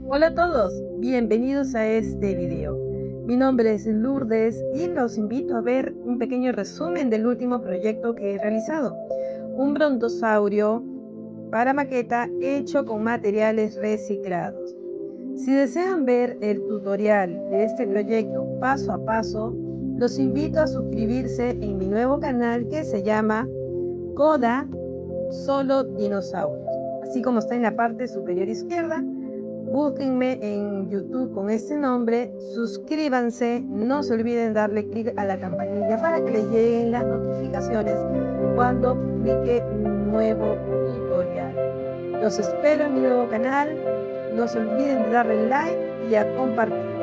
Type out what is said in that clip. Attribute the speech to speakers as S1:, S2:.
S1: Hola a todos, bienvenidos a este video. Mi nombre es Lourdes y los invito a ver un pequeño resumen del último proyecto que he realizado. Un brontosaurio para maqueta hecho con materiales reciclados. Si desean ver el tutorial de este proyecto paso a paso, los invito a suscribirse en mi nuevo canal que se llama Coda, solo dinosaurios. Así como está en la parte superior izquierda, búsquenme en YouTube con este nombre, suscríbanse, no se olviden darle clic a la campanilla para que les lleguen las notificaciones cuando publique un nuevo tutorial. Los espero en mi nuevo canal, no se olviden de darle like y a compartir.